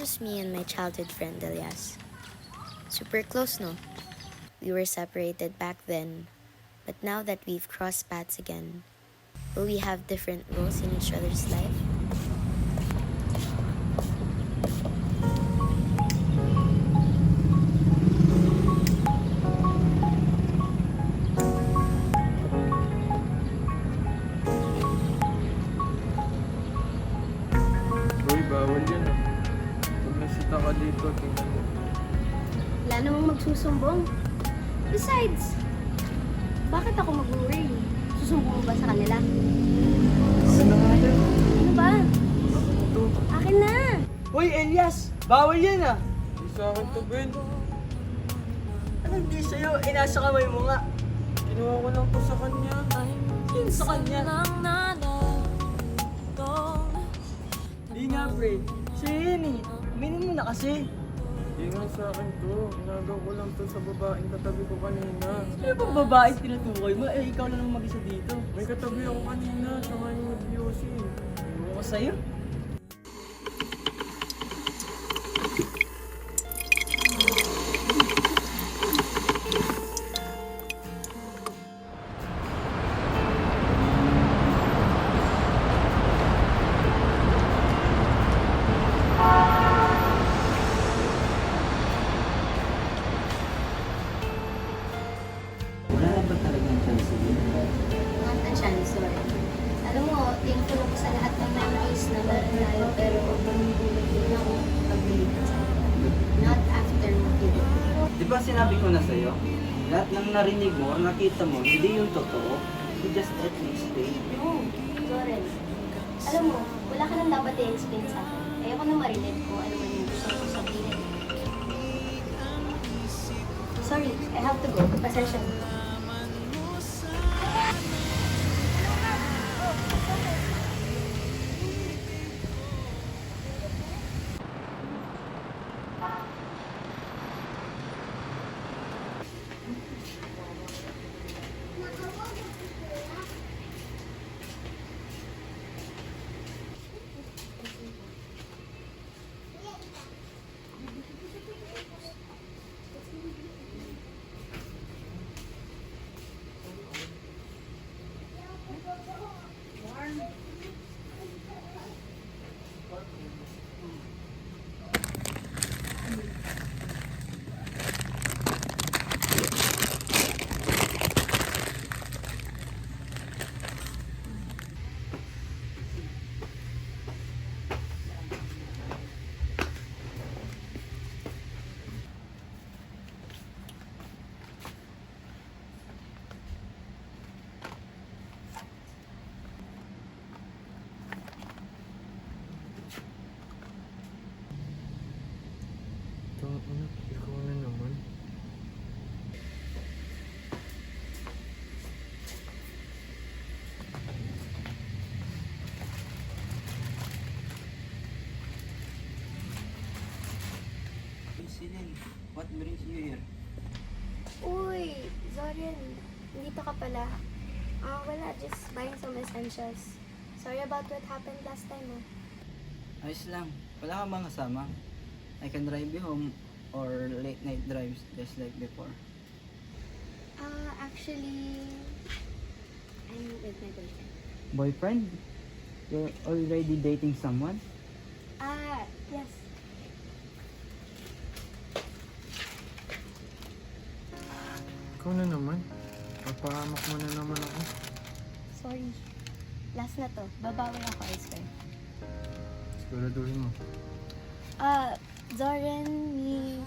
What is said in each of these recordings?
just me and my childhood friend Elias. Super close, no? We were separated back then, but now that we've crossed paths again, will we have different roles in each other's life? Uy, bawal yan ah. Pag nasita ka dito, tingnan mo. Wala namang magsusumbong. Besides, bakit ako mag-worry? Susumbong mo ba sa kanila? Ano na nga yan? Ano ba? Ito. Akin na! Hoy, Elias! Bawal yan ah! Di sa akin to, Ben. Anong di sa'yo? Eh, nasa kamay mo nga. Kinuha ko lang to sa kanya. Yun sa kanya. Di nga, pre. Sa'yo yan eh. Aminin mo na kasi. Di nga sa akin to. Ginagawa ko lang to sa babaeng katabi ko kanina. Ano bang babae tinutukoy mo? Eh, ikaw lang naman mag-isa dito. May katabi ako kanina. Siya nga yung mag-VOC. Ewan ko sa'yo. Wala na ba talagang chance yun? Not a chance, sorry. Alam mo, thankful ako sa lahat ng memories na meron tayo, pero hindi ako pag-believe sa akin. Not after what you did. Di ba sinabi ko na sa'yo? Lahat ng narinig mo or nakita mo, hindi yung totoo. You just let me explain. No, Zoren. Alam mo, wala ka nang dapat i-explain sa akin. Ayoko na marinig ko ano man yung gusto ko sabihin. Sorry, I have to go. Pasensya na. Itong anak, ikaw na naman. Celine, what brings you here? Uy, Zoren. Nandito ka pala. Wala. Just buying some essentials. Sorry about what happened last time, oh. Ayos lang. Wala kang bang kasama? I can drive you home or late night drives just like before. Actually, I'm with my boyfriend. Boyfriend? You're already dating someone? Yes. Ikaw na naman. Papahamak mo na naman ako. Sorry. Last na to. Babawi ako, I swear. Siguraduhin mo. Zoren, me...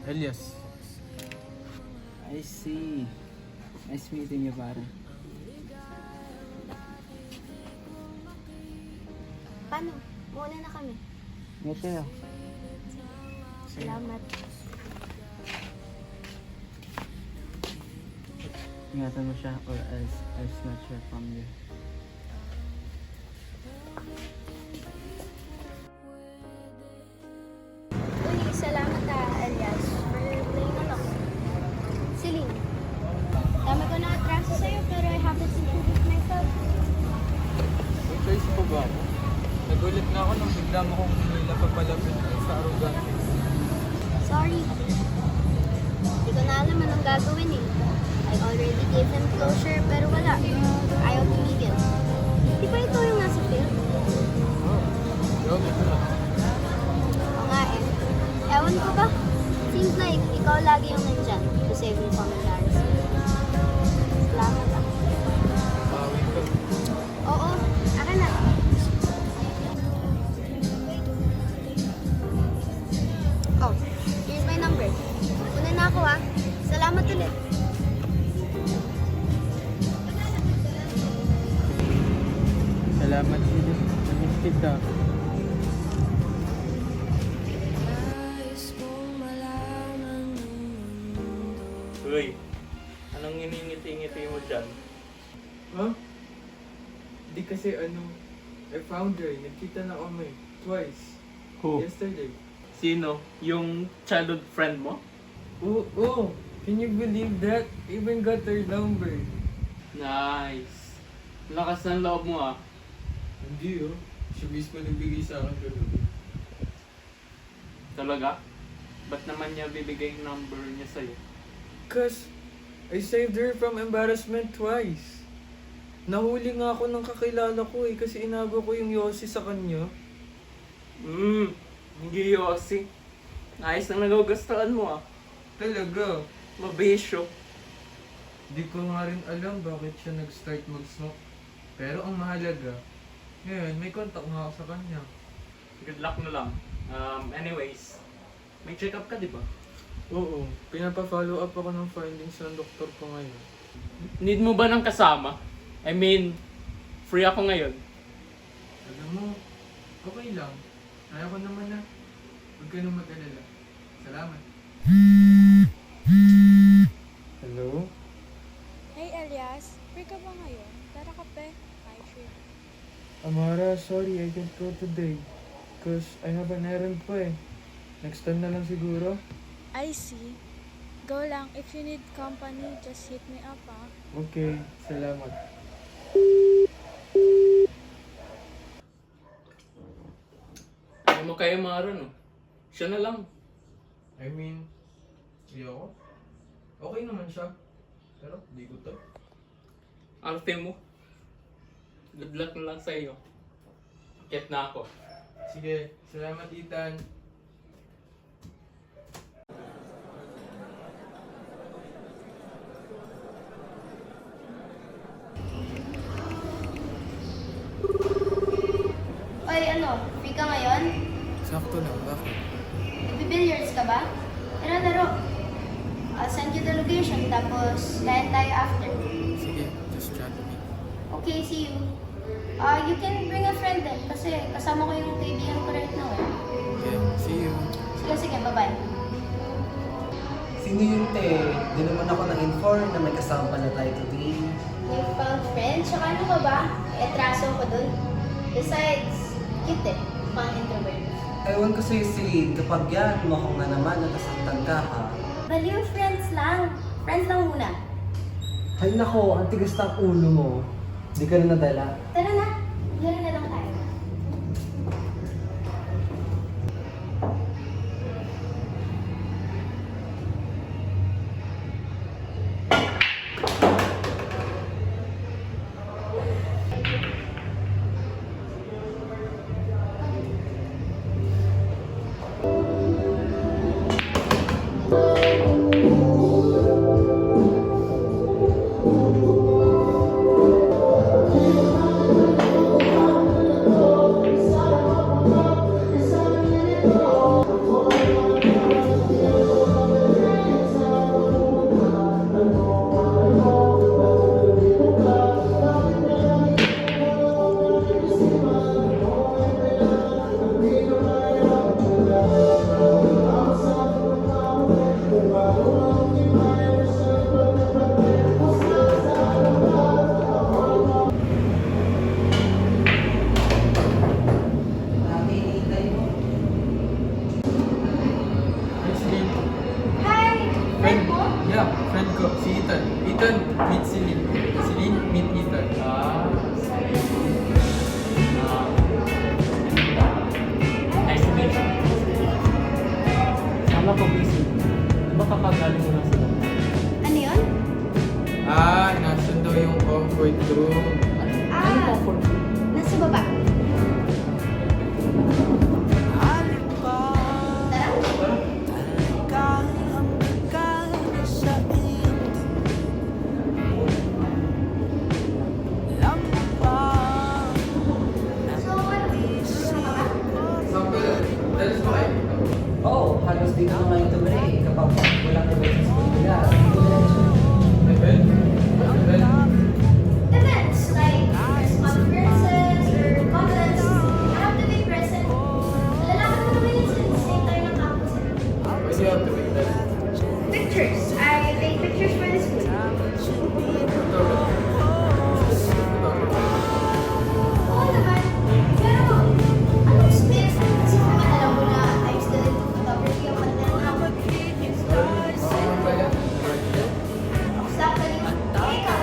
Elias. I see. Nice meeting you, pare. Paano? Muna na kami. Me too. Salamat. Ingatan mo siya or else I'll snatch her from you. Uy, salamat Elias, for playing along. Celine, dami ko na atraso sa'yo pero I have to introduce myself. May choice pa ba ako? Nagulit na ako nung bigla mo kong hinila papalapit sa arrogante. Sorry. Hindi ko na alam anong gagawin eh. I already gave him closure pero wala. Ayaw tumigil. Di ba ito yung nasa field? Yun, ito na. Oo nga eh. Ewan ko ba? Seems like ikaw lagi yung nandyan to save me from embarrassment. Salamat ah. Wait ka. Oo, akin na. Oh, here's my number. Una na ako ah. Salamat ulit. Salamat, Philip. Namiss kita. Uy, anong iningiti-ngiti mo dyan? Huh? Di kasi I found her. Nagkita na kami. Twice. Who? Yesterday. Sino? Yung childhood friend mo? Oh, can you believe that? Even got her number. Nice. Lakas ng loob mo ah. Hindi oh. Siya mismo nagbigay sa akin kagabi. Talaga? Ba't naman niya bibigay yung number niya sa'yo? Cause I saved her from embarrassment twice. Nahuli nga ako ng kakilala ko eh kasi inago ko yung Yossi sa kanya. Hindi Yossi. Ayos na nagagustuhan mo ah. Talaga. Mabisyo. Di ko nga rin alam bakit siya nag-start mag-smoke. Pero ang mahalaga, ngayon may contact nga ako sa kanya. Good luck na lang. Anyways, may check-up ka di ba? Oo, pinapa-follow up ako ng findings ng doktor ko ngayon. Need mo ba ng kasama? I mean, free ako ngayon. Alam mo, okay lang. Kaya ko naman na. Huwag ka nang mag-alala. Salamat. Hello? Hey Elias, free ka ba ngayon? Tara kape. Ay, sure. Amara, sorry, I can't go today. Cause I have an errand pa eh. Next time na lang siguro. I see. Go lang. If you need company, just hit me up ah. Okay, salamat. Ano mo kayo Mara no? Siya na lang. I mean, hindi ako. Okay naman siya. Pero, di ko to. Arte mo. Good luck na lang sa'yo. Get na ako. Sige, salamat Ethan. Oy, free ka ngayon? Sakto lang, bakit? Nagbi-billiards ka ba? Tara, laro. I'll send you the location, tapos layan tayo after. Sige, just chat me. Okay, see you. You can bring a friend din, kasi kasama ko yung kaibigan ko right now eh. Yeah, see you. Sige, bye-bye. Sino yun, te? Di naman ako na-inform na may kasama na tayo today. New found friend, tsaka ano ka ba? Etraso ko dun. Besides, cute eh. Pang introvert. Ewan ko sa'yo, Celine, kapag yan, mukhang nga naman nakasaktan ka, ha? Baliw, friends lang. Friends lang muna. Hay nako, ang tigas ng ulo mo. Di ka na nadala. Tara na. Laro na lang tayo. bathroom. Ano comfort room? Nasa baba. So, Sample, dalas ba kayo? Oo, halos dito na ngayon tumuli kapag walang event sa school nila. Dito na lang siya. Event? What event? events like press conferences or contests. I have to be present. Lalakad ko naman yun since same tayo ng campus. Why do you have to make that? Pictures. I take pictures for the school. Oo naman. Pero, anong spin? Kasi naman alam mo na I'm still into photography ang content ako. Exactly. Eh, ikaw?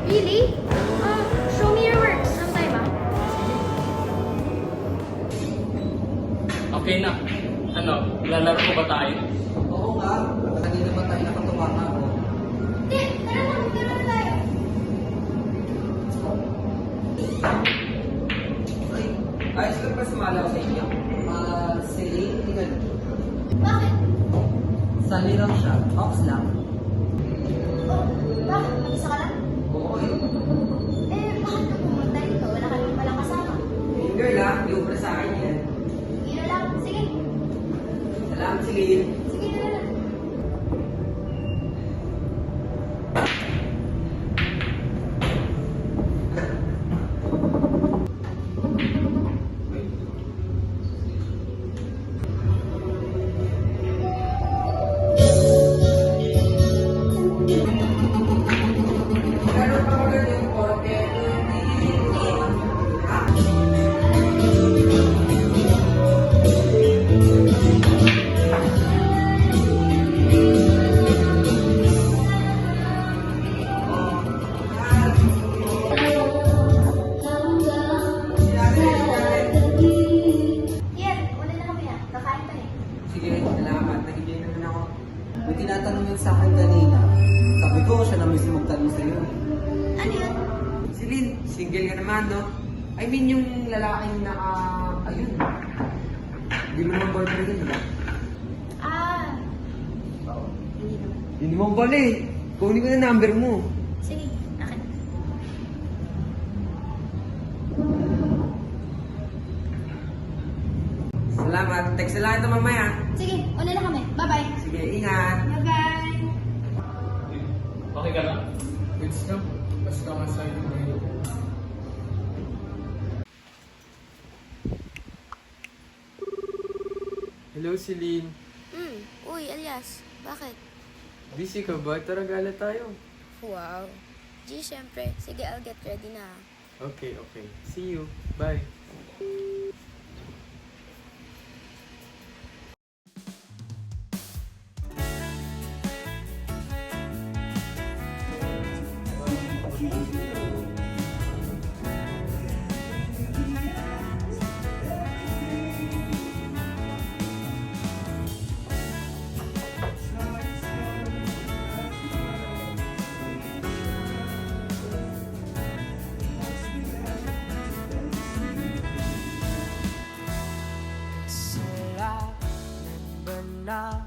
Really? Show me your work sometime ah. Okay na. Ano, lalaro ko ba tayo? Oo nga, kanina ba tayo nakatuwa nga ako? Hindi, tara na, magkano na tayo. Ay, ayos ka pa sumala ko sa inyo. Celine, tingnan. Bakit? Sali lang siya, ops lang. Oh, bakit? Mag-isa ka lang? Oo eh. Eh, bakit ka pumunta dito? Wala ka naman palang kasama. Yung girl ha, yung para sa akin yan. Sige na lang. Sige. Salamat, Celine. Sige na lang. Pero pa ko yung porke, Yan, wala na kami na. Kakain pa eh. sige, salamat. Nag-enjoy naman ako. May tinatanong yun sa akin kanina. Sabi ko, siya na mismo magtanong sa'yo. Ano yun? Celine, single ka naman, no? I mean, yung lalaking naka... ayun. Hindi mo naman boyfriend yun, diba? Ah. Oo. Hindi naman. Hindi mo pala eh. Kunin ko na number mo. Sige, akin. Salamat. Text na lang ito mamaya. Sige, una na kami. Bye-bye. Sige, ingat. Bye-bye. Okay ka na? It's no. Basta ka sa inyo ngayon. Hello, Celine. Uy, Elias. Bakit? Busy ka ba? Tara, gala tayo. Wow. G, syempre. Sige, I'll get ready na. Okay, okay. See you. Bye. na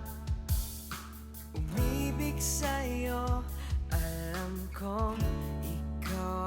umibig sa'yo. Alam kong ikaw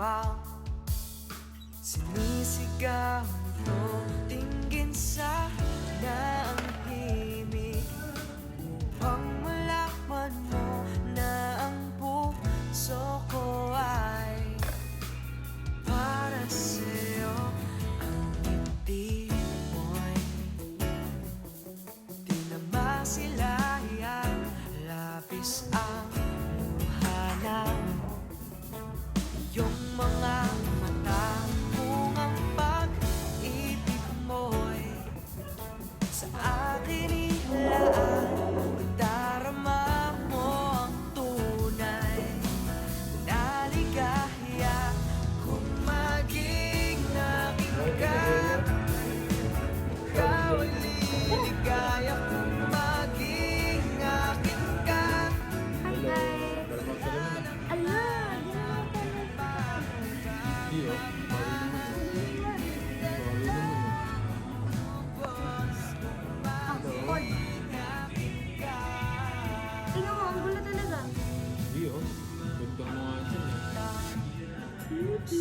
Let's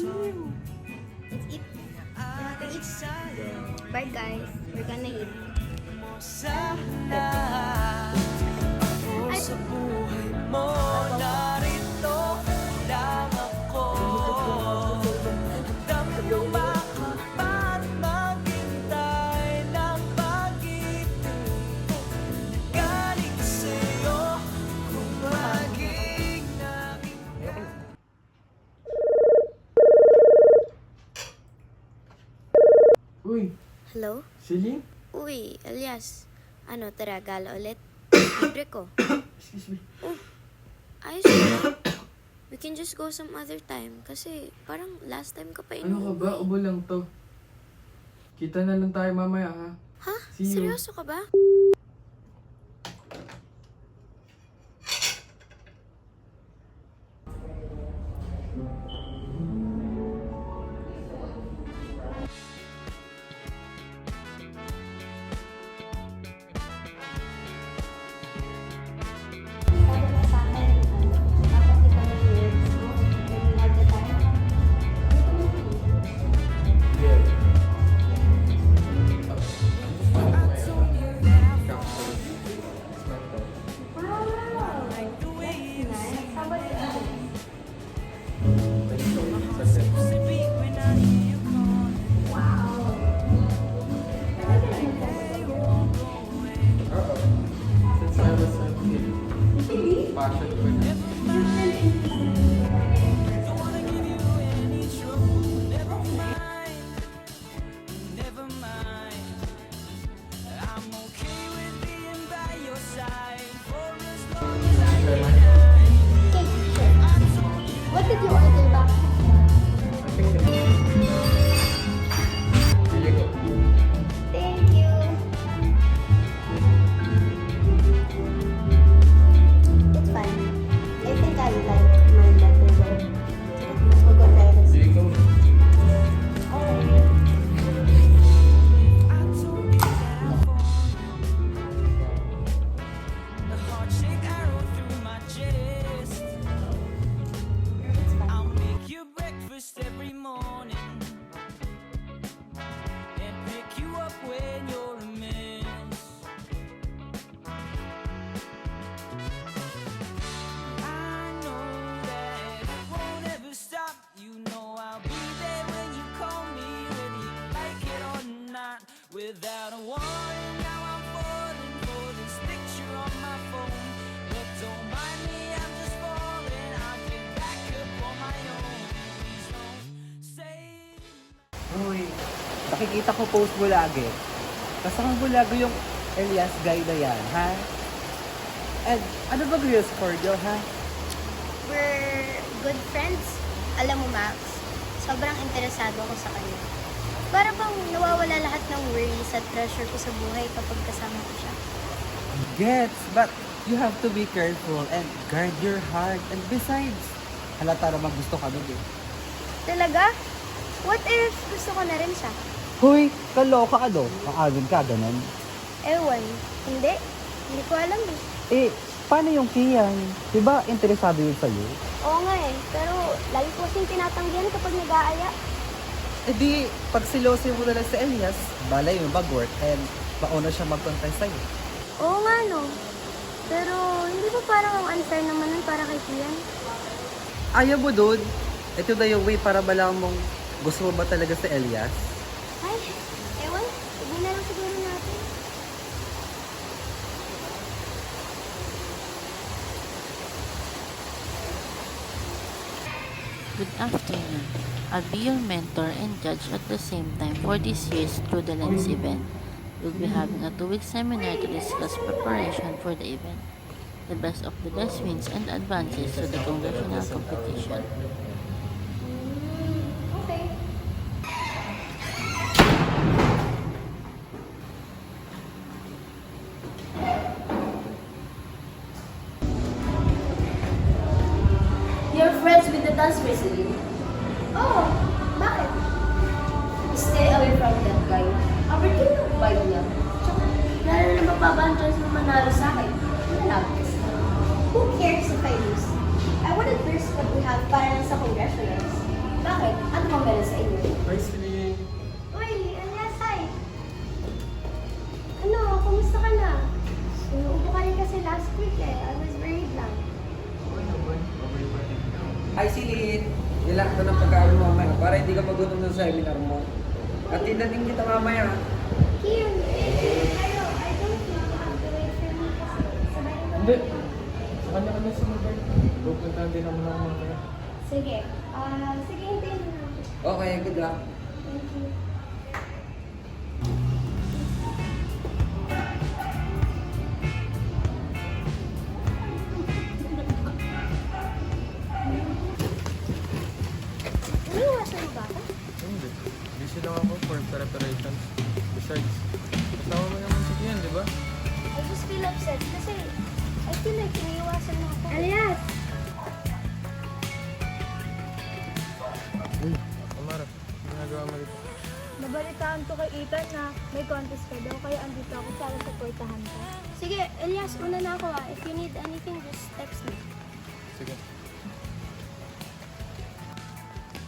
eat. Bye guys. We're gonna eat. O sa buhay mo, narito lang ako. Daming lumakapat, maghintay ng pag-ibig. Galing sa'yo, kung maging naging Uy, Hello? Celine? Uy, Elias. Ano, tara, gala ulit? Libre ko. Excuse me. Ayos na. We can just go some other time. Kasi parang last time ka pa Ano ka ba? inuwi. Ubo lang to. Kita na lang tayo mamaya, ha? Ha? See you. Seryoso ka ba? Sabi mo sa akin, dapat ikaw ng words, no? When we have the time. Wow! That's nice. How about you? Wow! Since I was a kid, passion ko na. Never mind. I'm okay with being by your side for as long as I Okay, sure. What did you order back? Pili ko. Thank you. It's fine. I think I like mine better though. We'll go try this. Pili ko. Alright. the heart-shaped arrow through my chest. It's fine. I'll make you breakfast every morning and pick you up when you're a mess. I know that it won't ever stop. You know I'll be there when you call me, whether you like it or not. Without a warning, now I'm falling for this picture on my phone. But don't mind me, I'm just falling. I'll get back up on my own. Please don't say. Uy, nakikita ko post mo lagi. Kasama mo lagi yung Elias guy na yan, ha? And ano ba real score nyo, ha? We're good friends. Alam mo, Max, sobrang interesado ako sa kanya. Para bang nawawala lahat ng worries at pressure ko sa buhay kapag kasama ko siya. Gets, but you have to be careful and guard your heart. And besides, halata naman gusto ka nun eh. Talaga? What if gusto ko na rin siya? Hoy, kaloka ano? Makagin ka, ganun. Ewan. Hindi. Hindi ko alam eh. Eh, paano yung Kian? Diba interesado yun sa'yo? Oo nga eh. Pero lagi ko kasing tinatanggihan kapag nag-aaya. Eh di, pag silosin mo na lang si Elias, balay yung mag-work and mauna siya mag-contest sa'yo. Oo nga no. Pero hindi ba parang ang unfair naman nun para kay Kian? Ayaw mo dun? Ito na yung way para malaman mong gusto mo ba talaga si Elias? Ay, ewan. Hindi na lang siguro natin. Good afternoon. I'll be your mentor and judge at the same time for this year's Through the Lens event. We'll be having a 2-week seminar to discuss preparation for the event. The best of the best wins and advances to the congressional competition. Okay. You're friends with the dance recently. Oh, bakit? Stay away from that guy. Average yung vibe niya. Tsaka, lalo na mababa ang chance mo manalo sa akin. Malapis. Who cares if I lose? I wouldn't risk what we have para lang sa congressionals. Bakit? Ano bang meron sa inyo? Hi, Celine. Uy, Elias, hi! Ano, kumusta ka na? Inuupo ka rin kasi last week eh. I was worried lang. Okay naman. Okay pa rin. Hi, Silid! Nilak ko ng pagkain mo mamaya para hindi ka magutom ng seminar mo. At din kita mamaya. Kim, I don't think you have to wait for me kasi sabay naman. Hindi. Sa kanya ka na sumabay. Pupuntahan din naman ako mamaya. Sige. Sige, hintayin mo na. Okay, good luck. Thank you. Iniwasan mo ba ako? Hindi. Busy lang ako for preparations. Besides, kasama mo naman si Kian, di ba? I just feel upset kasi I feel like iniiwasan mo ako. Elias! Uy, Amara. Ginagawa mo rito. Nabalitaan ko kay Ethan na may contest ka daw, kaya andito ako para supportahan ka. Sige, Elias, una na ako ah. If you need anything, just text me. Sige.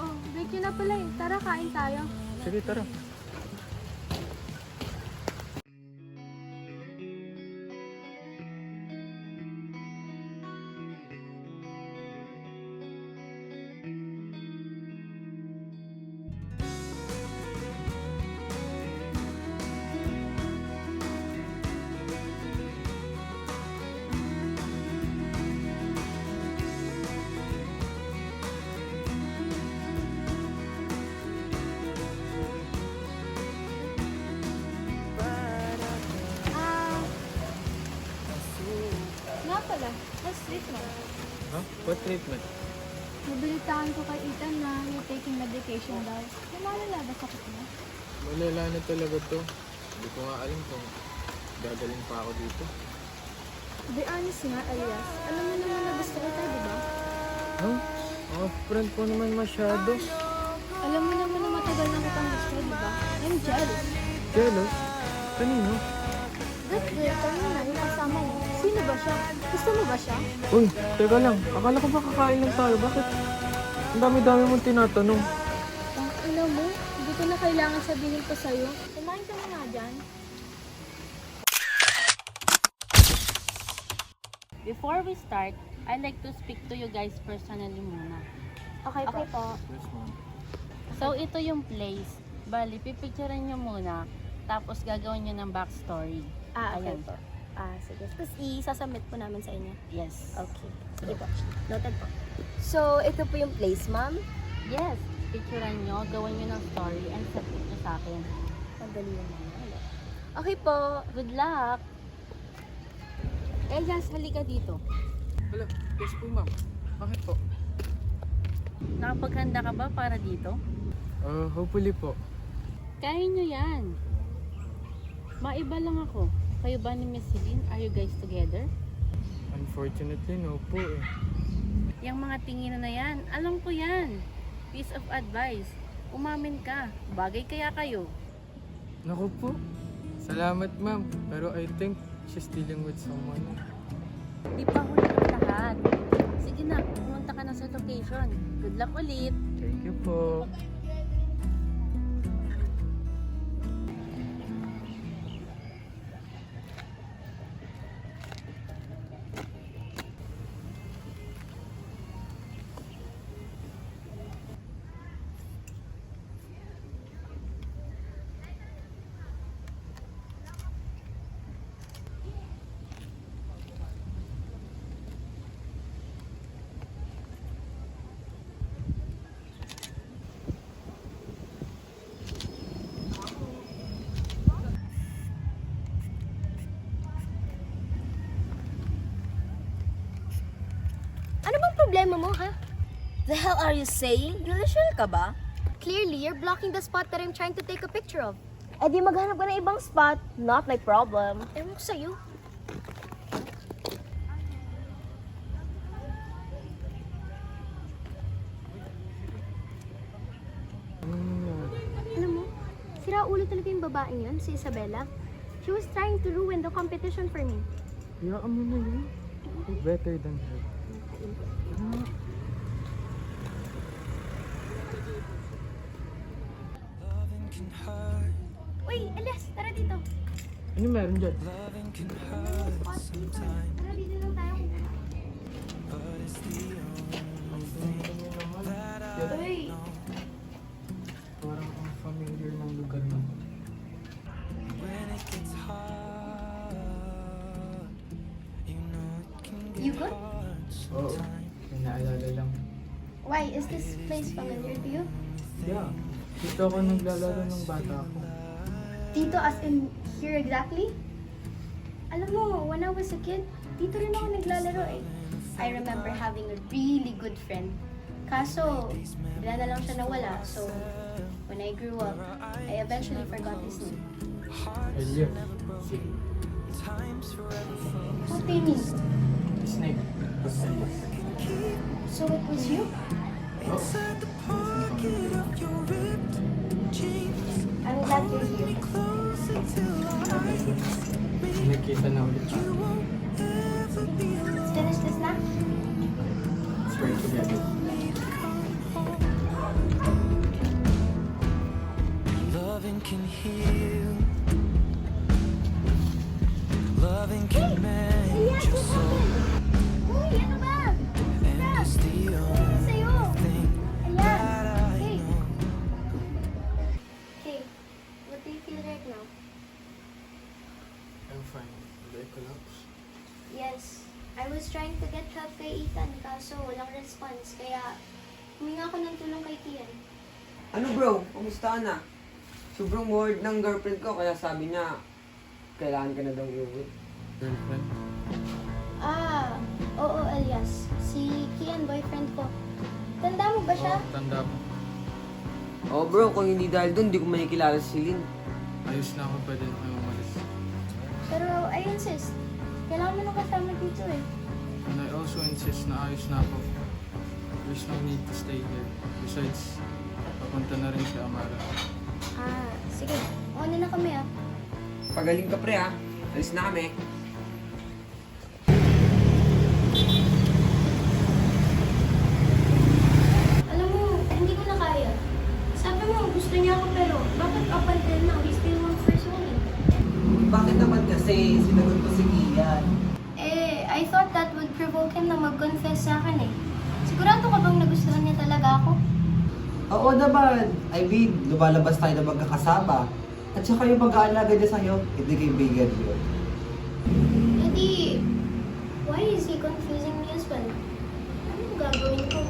Oh, break yun na pala eh. Tara, kain tayo. Sige, tara. Nga pala, mas treatment. Ha? What treatment? Nabalitaan ko kay Ethan na you're taking medication daw. Namalala ba sakit mo? Malala na talaga to. Hindi ko nga alam kung gagaling pa ako dito. To be honest nga, Elias, alam mo naman na gusto kita, di ba? Huh? Mga friend ko naman masyado. Alam mo naman na matagal na kitang gusto, di ba? I'm jealous. Jealous? Kanino? That girl, kanina, yung kasama mo. Sino ba siya? Gusto mo ba siya? Uy, teka lang. Akala ko ba kakain lang tayo? Bakit? Ang dami-dami mong tinatanong. Alam mo, hindi ko na kailangan sabihin ko sa'yo. Kumain ka na nga dyan. Before we start, I'd like to speak to you guys personally muna. Okay po. Yes, ma'am. So, ito yung place. Bali, pipicturean nyo muna. Tapos, gagawin nyo ng backstory. Okay Ayan. po. Sige. Tapos i-submit po namin sa inyo. Yes. Okay. Sige po. Noted po. So, ito po yung place, ma'am. Yes. Picturean nyo, gawin nyo ng story, and submit nyo sa akin. Madali naman. Okay po. Good luck! Elias, halika dito. Wala. Yes po, ma'am. Bakit po? Nakapaghanda ka ba para dito? Hopefully po. Kaya nyo yan. Maiba lang ako. Kayo ba ni Miss Celine? Are you guys together? Unfortunately, no po eh. Yung mga tingin na yan, alam ko yan. Piece of advice. Umamin ka. Bagay kaya kayo. Naku po. Salamat, ma'am. Pero I think she's dealing with someone. Di pa huli ang lahat. Sige na, pumunta ka na sa location. Good luck ulit. Thank you po. Ano bang problema mo, ha? The hell are you saying? You're sure ka ba? Clearly, you're blocking the spot that I'm trying to take a picture of. Eh di maghanap ka ng ibang spot. Not my problem. Ewan ko sa'yo. Alam mo, sira ulo talaga yung babaeng yun, si Isabella. She was trying to ruin the competition for me. Hayaan mo na yun. You're better than her. can hurt. Uy, Elias, tara dito. Ano meron dyan? Loving can hurt sometimes, Tara dito lang tayo. but it's the only thing that I Uy, Parang ang familiar ng lugar na. when it gets hard. You know it can get You good? hard Oo. sometimes. May naalala lang. why? Is this place familiar to you? Yeah. Dito ako naglalaro ng bata ako. Dito as in here exactly? Alam mo, when I was a kid, dito rin ako naglalaro eh. I remember having a really good friend. Kaso, bigla na lang siya nawala. So, when I grew up, I eventually forgot his name. Earlier. What do you mean? Snake. So it was you? Inside the pocket of your ripped jeans, I'm glad you're here. closer till our eyes Nakita na ulit siya. ever be alone. Let's finish this now. Let's try together. Loving can heal. Loving can mend your soul, Uy, ano ba? and it's the only Sa'yo. thing that I Hey. know. Okay, what do you feel right now? I'm fine. Did I collapse? Yes, I was trying to get help kay Ethan kaso walang response. Kaya huminga ako ng tulong kay Kian. Ano bro? Kumusta na? Sobrang bored ng girlfriend ko kaya sabi niya kailangan ka na daw iuwi. Girlfriend? Ah, oo Elias. Si Kian, boyfriend ko. Tanda mo ba siya? Oo, tanda mo. Oh bro, kung hindi dahil dun, di ko makikilala si Celine. Ayos na ako, pwede na kayo umalis. Pero I insist. Kailangan mo nang kasama dito eh. And I also insist na ayos na ako. There's no need to stay here. Besides, papunta na rin si Amara. Ah, sige. Mauna na kami ah. Pagaling ka pre ha. Alis na kami. Alam mo, hindi ko na kaya. Sabi mo, gusto niya ako pero bakit up until now, we still want first one? Bakit naman kasi sinagot ko si Kian? Eh, I thought that would provoke him na mag-confess sa akin eh. Sigurado ka bang nagustuhan niya talaga ako? Oo naman. I mean, lumalabas tayo na magkakasama. At saka yung pag-aalaga niya sa'yo, hindi kaibigan yun. Hindi, why is he confusing me as well? Ano gagawin ko?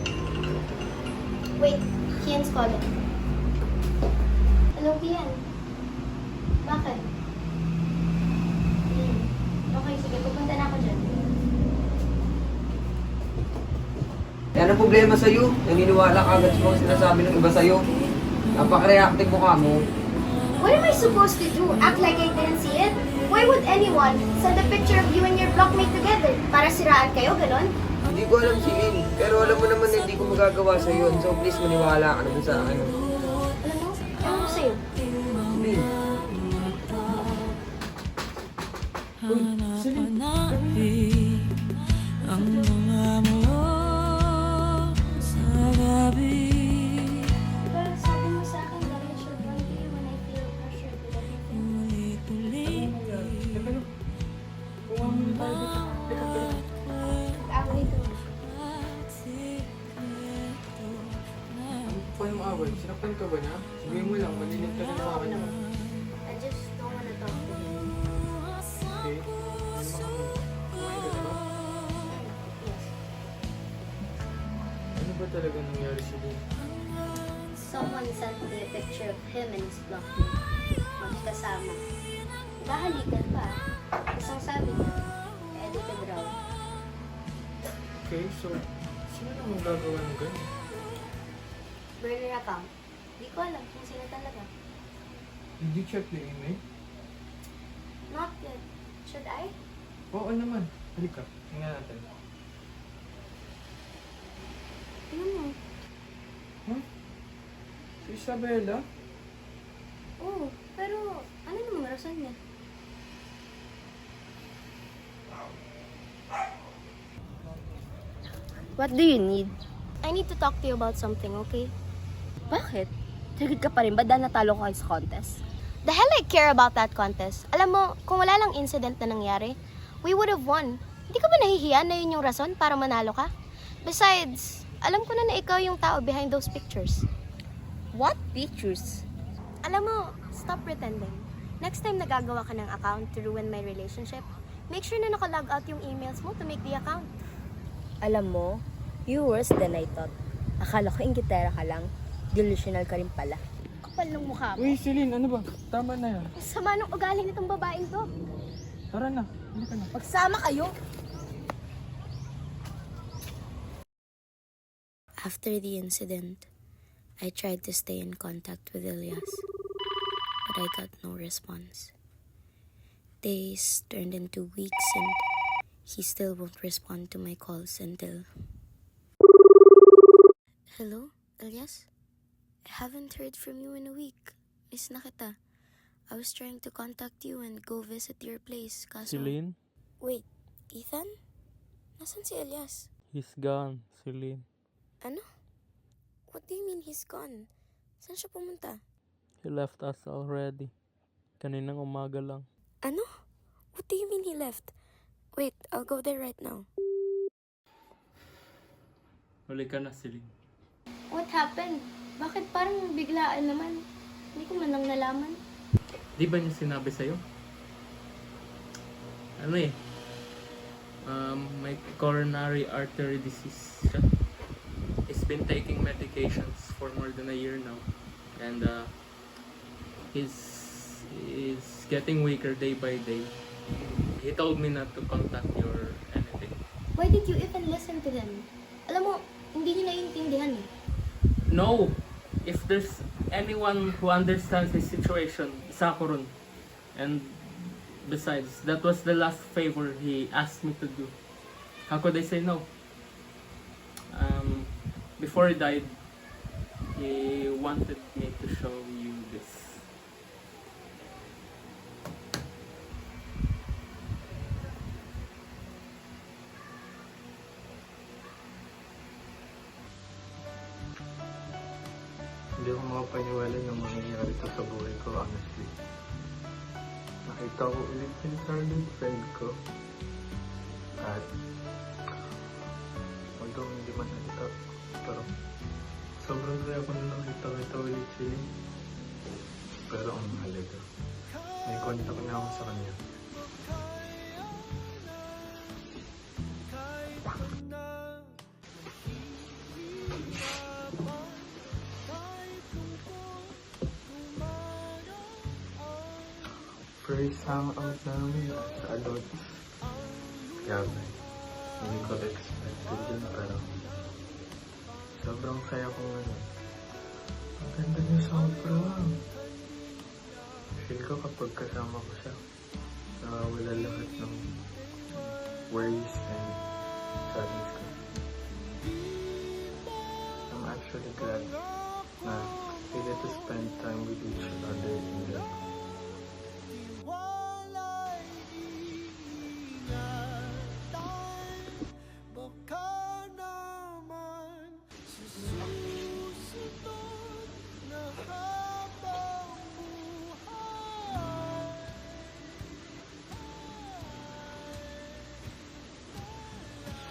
Wait, Kian's calling. Hello, Kian. Bakit? Okay, sige, pupunta na ako dyan. Yan ang problema sa'yo. Naniniwala ka agad sa mga sinasabi ng iba sa'yo. Napaka-reactive mo ka mo. What am I supposed to do? Act like I didn't see it? Why would anyone send a picture of you and your blockmate together? Para siraan kayo, ganon? Hindi ko alam si Lynn. Pero alam mo naman na hindi ko magagawa sa yun. So please maniwala ka naman sa akin. Alam mo, ewan ko sa'yo. Lynn. Hanap-hanapin ang mga mo sa gabi. Diba, sabi mo sa akin that I should run to you when I feel pressured with everything. Ulit-ulit Teka lang. Kuha mo na tayo dito. Teka, teka. Away ko. Ano pa yung away? Sinaktan ka ba niya? Sabihin mo lang, malilit ka rin sa akin. I just don't wanna talk to you. Okay? Ano naman kami? Kumain ka na ba? Yes. Ano ba talaga nangyari sa Lynn? Someone sent me a picture of him and his blockmate. Magkasama. Bahalikan pa. Isang sabi niya, edited raw. Okay, so, sino naman gagawa ng ganyan? Burner account. Di ko alam kung sino talaga. Did you check the email? Not yet. Should I? Oo naman. Halika, tingnan natin. Ano mo? Huh? Si Isabella? Oo, pero ano namang rason niya? What do you need? I need to talk to you about something, okay? Bakit? Trigid ka pa rin ba dahil natalo ko kayo sa contest? The hell I care about that contest. Alam mo, kung wala lang incident na nangyari, we would have won. Hindi ka ba nahihiya na yun yung rason para manalo ka? Besides, alam ko na ikaw yung tao behind those pictures. What pictures? Alam mo, stop pretending. Next time nagagawa ka ng account to ruin my relationship, make sure na nakalog out yung emails mo to make the account. Alam mo, you worse than I thought. Akala ko ingitera ka lang, delusional ka rin pala. Kapal ng mukha mo. Uy, Celine, ano ba? Tama na yan. Ang sama ng ugali nitong babaeng to. Tara na, hindi ka na. Magsama kayo! After the incident, I tried to stay in contact with Elias, but I got no response. Days turned into weeks and he still won't respond to my calls until... Hello, Elias? I haven't heard from you in a week. Miss na kita. I was trying to contact you and go visit your place, kaso... Celine? Wait, Ethan? Nasaan si Elias? He's gone, Celine. Ano? What do you mean he's gone? Saan siya pumunta? He left us already. Kaninang umaga lang. Ano? What do you mean he left? Wait, I'll go there right now. Huli ka na, Celine. What happened? Bakit parang biglaan naman? Hindi ko man lang nalaman. Di ba niya sinabi sa'yo? Ano eh? May coronary artery disease siya. He's been taking medications for more than a year now. And he's getting weaker day by day. He told me not to contact you or anything. Why did you even listen to them? Alam mo, hindi niyo naiintindihan eh. No! If there's anyone who understands his situation, isa ko ron. And besides, that was the last favor he asked me to do. How could I say no? Before he died, he wanted me to show you this. Hindi ako makapaniwala na mangyayari ito sa buhay ko, honestly. Nakita ko ulit yung childhood friend ko. At although hindi man nakita, pero sobrang saya ko na nakita ulit sila. Pero ang mahalaga, may contact na ako sa kanya. First hangout namin sa adults. Grabe. Hindi ko expected yun, pero sobrang saya ko ngayon. Ang ganda niya sobrang. Feel ko kapag kasama ko siya, nawawala lahat ng worries and sadness ko. I'm actually glad na we get to spend time with each other in that.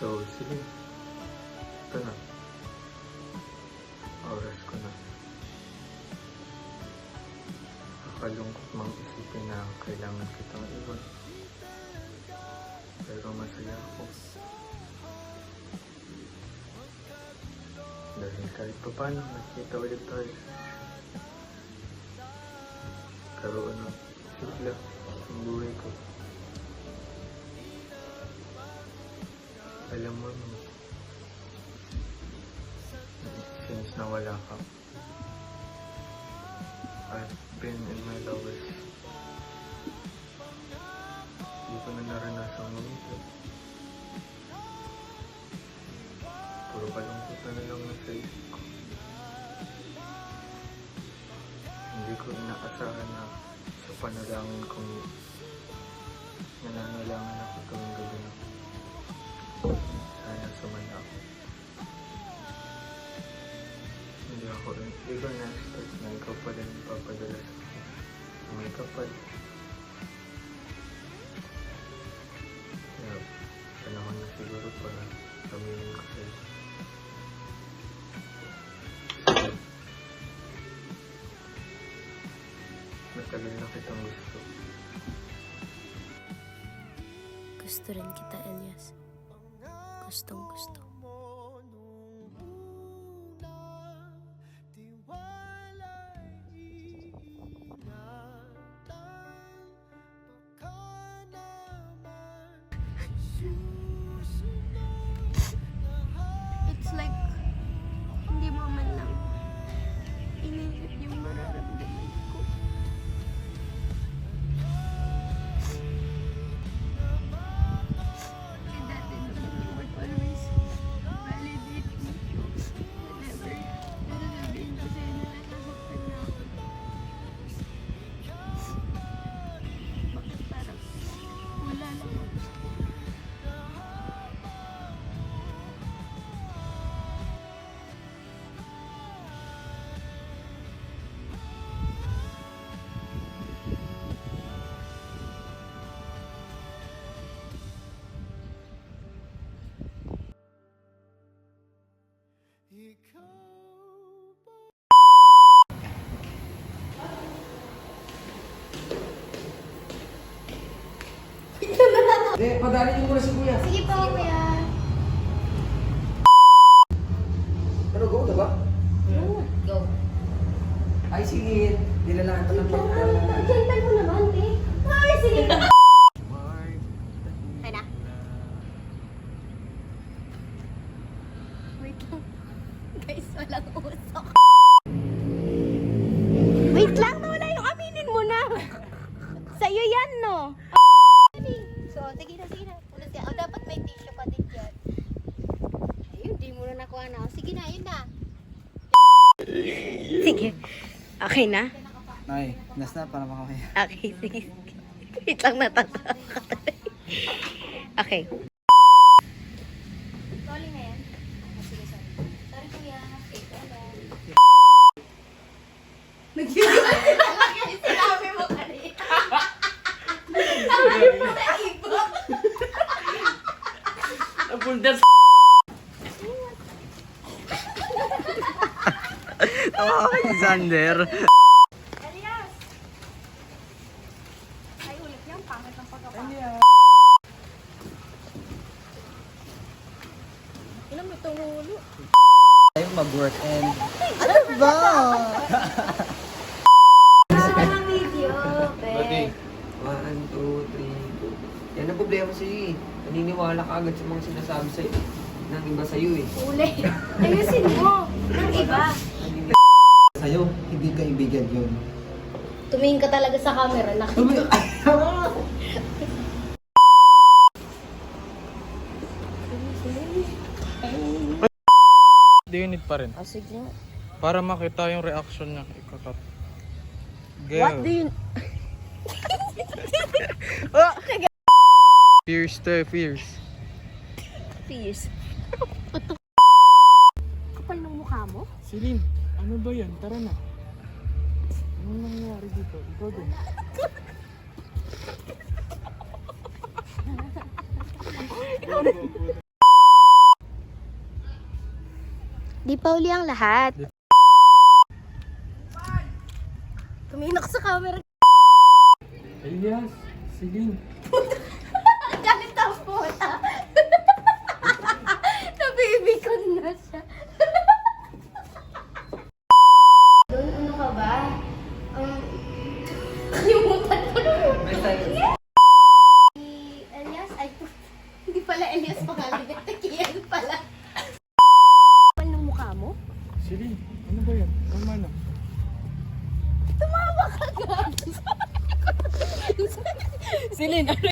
So, sige. Ito na. Oras ko na. Nakalungkot mang isipin na kailangan kitang iwan. Pero masaya ako. Dahil kahit pa paano, nakita ulit tayo. Karoon ng sigla ang buhay ko. Alam mo, since nawala ka, I've been in my lowest. Hindi ko na naranasang lumito. Puro kalungkot na lang nasa isip ko. Hindi ko inaasahan na sa panalangin kong nananalangan ako tuwing gabi na. Sana sumaya ako. Hindi Hindi ko na-expect na ikaw pa rin papadala sa akin. May kapal. Kaya, panahon na siguro para sabihin ko sa'yo. Matagal na kitang gusto. Gusto rin kita, Elias. Gustong gusto. It's like, hindi mo man lang iniisip yung mararamdaman ko. And that is you would always validate me whenever nararamdaman ko sa'yo na nasasaktan na ako. Bakit parang wala lang ako? Hindi, padali niyo muna si Kuya. Sige po, kuya. Ano, go, diba? Go. Ay, sige. Dilalaan ko ng pagkakala. Gentle mo naman, eh. Ay, sige. Ay na. Wait lang. Guys, walang usok. Wait lang, nawala yung aminin mo na. Sa'yo yan, no? So, sige na, sige na. Ulit yan. Oh, dapat may tissue pa din dyan. Ayun, di mo na nakuha na. Sige na, yun na. Sige. Okay na? Ay, last na para makamaya. Okay, sige. Wait lang, natatawa ka tuloy. Okay. Calling na yan? Sige, sorry. Sorry, kuya. Sinabi mo kanina. Sabi mo sa iba. Napunta sa... Tawa ka si Xander. Elias! Ay, ulit yan. Pangit ang pagkapangit. Ilan mo itong ulo? Tayo mag-work and... Ano ba? Ang video, Okay. 1, 2, 3, 4. Yan ang problema sa'yo eh. Naniniwala ka agad sa mga sinasabi sa'yo. Nang iba sa'yo eh. Uli. Ayusin mo. Ng iba. Sa'yo, hindi kaibigan yun. Tumingin ka talaga sa camera. Nakita. Dinit pa rin. Oh, sige. Para makita yung reaction niya. Ikakat. What do you... Fierce to fierce. Fierce. Kapal ng mukha mo? Celine, ano ba yan? Tara na. Ano nangyari dito? Ikaw din. Di pa uli ang lahat. Tuminak sa camera. Elias, Celine. Galit ang puta. Nabibikon na siya. Doon, ano ka ba? Kalimutan ko na yun. Elias, ay, hindi pala Elias pangalan niya. Tekian pala. Kapal ng mukha mo? Celine, ano ba yan? Tama na. Tumawa ka nga. Celine, ano